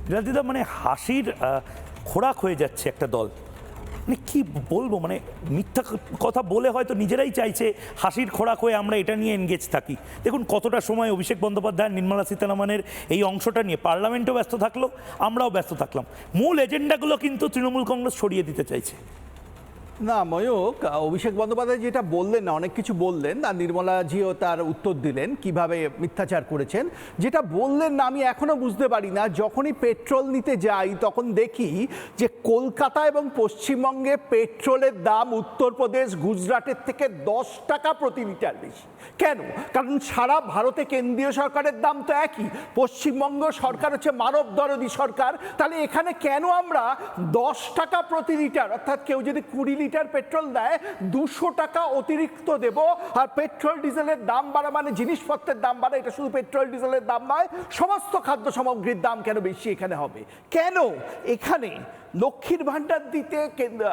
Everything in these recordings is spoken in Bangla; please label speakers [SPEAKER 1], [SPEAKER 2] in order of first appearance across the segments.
[SPEAKER 1] বিরাজিদা মানে হাসির খোরাক হয়ে যাচ্ছে একটা দল, মানে কি বলবো, মানে মিথ্যা কথা বলে হয়তো নিজেরাই চাইছে হাসির খোরাক হয়ে আমরা এটা নিয়ে এনগেজ থাকি। দেখুন কতটা সময় অভিষেক বন্দ্যোপাধ্যায় নির্মলা সীতারামনের এই অংশটা নিয়ে পার্লামেন্টও ব্যস্ত থাকলো, আমরাও ব্যস্ত থাকলাম। মূল এজেন্ডাগুলো কিন্তু তৃণমূল কংগ্রেস সরিয়ে দিতে চাইছে।
[SPEAKER 2] না ময়ূক, অভিষেক বন্দ্যোপাধ্যায় যেটা বললেন না, অনেক কিছু বললেন, আর নির্মলাজিও তার উত্তর দিলেন কিভাবে মিথ্যাচার করেছেন। যেটা বললেন না আমি এখনো বুঝতে পারি না, যখনই পেট্রোল নিতে যাই তখন দেখি যে কলকাতা এবং পশ্চিমবঙ্গে পেট্রোলের দাম উত্তরপ্রদেশ গুজরাটের থেকে 10 টাকা প্রতি লিটার বেশি। কেন? কারণ সারা ভারতে কেন্দ্রীয় সরকারের দাম তো একই, পশ্চিমবঙ্গ সরকার হচ্ছে মানব দরদি সরকার, তাহলে এখানে কেন আমরা 10 টাকা প্রতি লিটার, অর্থাৎ কেউ যদি 20 লিটার পেট্রোল দেয় 200 টাকা অতিরিক্ত দেব। আর পেট্রোল ডিজেলের দাম বাড়া মানে জিনিসপত্রের দাম বাড়া, এটা শুধু পেট্রোল ডিজেলের দাম নয়, সমস্ত খাদ্য সামগ্রীর দাম কেন বেশি এখানে হবে? কেন? এখানে লক্ষ্মীর ভাণ্ডার দিতে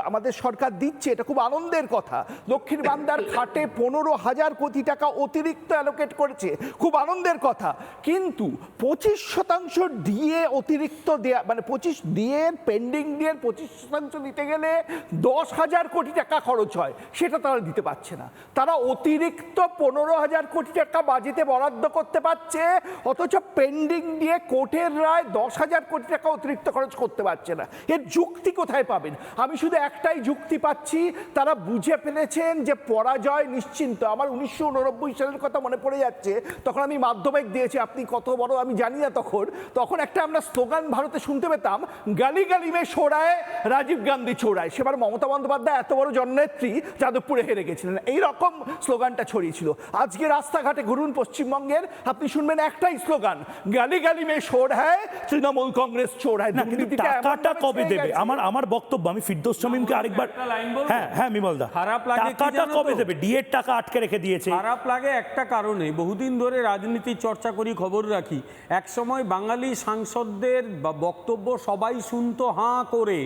[SPEAKER 2] আমাদের সরকার দিচ্ছে, এটা খুব আনন্দের কথা। লক্ষ্মীর ভাণ্ডার খাটে 15,000 কোটি টাকা অতিরিক্ত অ্যালোকেট করেছে, খুব আনন্দের কথা। কিন্তু 25% ডিএ অতিরিক্ত দেয়া, মানে 25 ডিএ পেন্ডিং ডিএর 25% দিতে গেলে 10,000 কোটি টাকা খরচ হয়, সেটা তারা দিতে পারছে না। তারা অতিরিক্ত 15,000 কোটি টাকা বাজেটে বরাদ্দ করতে পারছে, অথচ পেন্ডিং দিয়ে কোর্টের রায় 10,000 কোটি টাকা অতিরিক্ত খরচ করতে পারছে না। এর যুক্তি কোথায় পাবেন? আমি শুধু একটাই যুক্তি পাচ্ছি, তারা বুঝে ফেলেছেন যে পরাজয় নিশ্চিন্ত। আমার 1989 সালের কথা মনে পড়ে যাচ্ছে, তখন আমি মাধ্যমিক দিয়েছি, আপনি কত বড় আমি জানি না, তখন একটা আমরা স্লোগান ভারতে শুনতে পেতাম, গালি গালি মে সোড়ায় রাজীব গান্ধী ছোড়ায়। সেবার মমতা বন্দ্যোপাধ্যায় এত বড় জননেত্রী যাদবপুরে হেরে গেছিলেন, এইরকম স্লোগানটা ছড়িয়েছিল। আজকে রাস্তাঘাটে ঘুরুন পশ্চিমবঙ্গের, আপনি শুনবেন একটাই স্লোগান, গালি গালি মে সোড়ায় তৃণমূল কংগ্রেস ছোড়ায়।
[SPEAKER 1] টাকাটা কবে দেবে? আমার বক্তব্য, আমি ফিরদৌস শামীমকে আরেকবার, হ্যাঁ বিমলদা, টাকাটা কবে দেবে? ডিএর টাকা আটকে রেখে দিয়েছে।
[SPEAKER 3] খারাপ লাগে একটা কারণে, বহুদিন ধরে রাজনীতির চর্চা করি, খবর রাখি, এক সময় বাঙালি সাংসদদের বক্তব্য সবাই শুনতো হাঁ করে।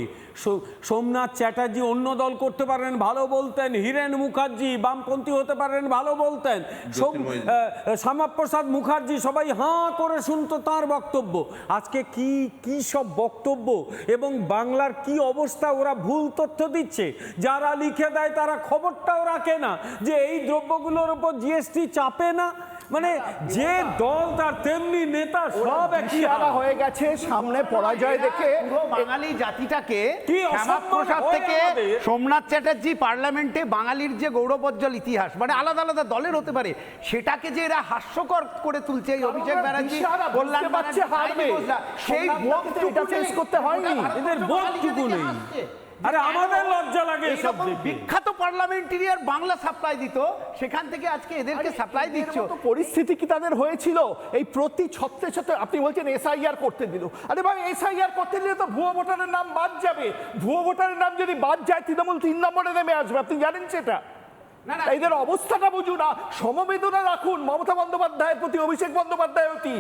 [SPEAKER 3] সোমনাথ চ্যাটার্জি অন্য দল করতে পারেন ভালো বলতেন, হীরেন মুখার্জি বামপন্থী হতে পারেন ভালো বলতেন, শ্যামাপ্রসাদ মুখার্জি, সবাই হাঁ করে শুনতো তার বক্তব্য। আজকে কি সব বক্তব্য এবং বাংলার কি অবস্থা, ওরা ভুল তথ্য দিচ্ছে। যারা লিখে দেয় তারা খবরটাও রাখে না যে এই দ্রব্যগুলোর উপর জিএসটি চাপে না। মানে যে দল তার তেমনি নেতা, সব একই
[SPEAKER 2] হয়ে গেছে সামনে পরাজয় দেখে।
[SPEAKER 4] বাঙালি জাতিটাকে শ্যামাপ্রসাদ থেকে সোমনাথ চ্যাটার্জি পার্লামেন্টে বাঙালির যে গৌরবোজ্জ্বল ইতিহাস, মানে আলাদা আলাদা দলের হতে পারে, সেটাকে যে এরা হাস্যকর করে তুলছে, এই অভিষেক ব্যানার্জি কল্যাণ ব্যানার্জি সেই বোধটুকু ফেস করতে হয়নি,
[SPEAKER 3] এদের বোধটুকু নেই। আরে আমাদের লজ্জা লাগে এসব দেখে।
[SPEAKER 4] বিখ্যাত পার্লামেন্টেরিয়ান বাংলা সাপ্লাই দিত, সেখান থেকে আজকে এদেরকে সাপ্লাই দিচ্ছ।
[SPEAKER 2] পরিস্থিতি কি তাদের হয়েছিল? এই প্রতি ছত্রে ছত্রে আপনি বলছেন এসআইআর করতে দিল, আরে ভাই এসআইআর করতে দিলে তো ভুয়ো ভোটারের নাম বাদ যাবে। ভুয়ো ভোটারের নাম যদি বাদ যায় তৃণমূল 3 নম্বরে নেমে আসবে, আপনি জানেন সেটা? এদের অবস্থাটা বুঝুন না, সমবেদনা রাখুন মমতা বন্দ্যোপাধ্যায়ের প্রতি, অভিষেক বন্দ্যোপাধ্যায়ের প্রতি।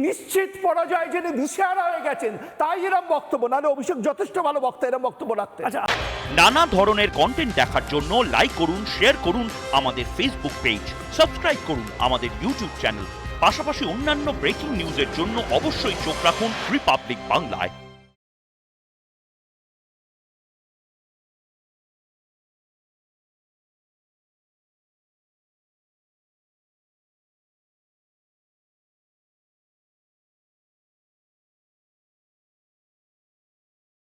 [SPEAKER 2] নিশ্চিত পরাজয় জেনে দিশেহারা হয়ে গেছেন, তাই এরকম বক্তব্য। নাহলে অভিষেক যথেষ্ট ভালো বক্তা, এরকম বক্তব্য রাখতে।
[SPEAKER 5] নানা ধরনের কন্টেন্ট দেখার জন্য লাইক করুন, শেয়ার করুন আমাদের ফেসবুক পেজ, সাবস্ক্রাইব করুন আমাদের ইউটিউব চ্যানেল। পাশাপাশি অন্যান্য ব্রেকিং নিউজের জন্য অবশ্যই চোখ রাখুন রিপাবলিক বাংলায়।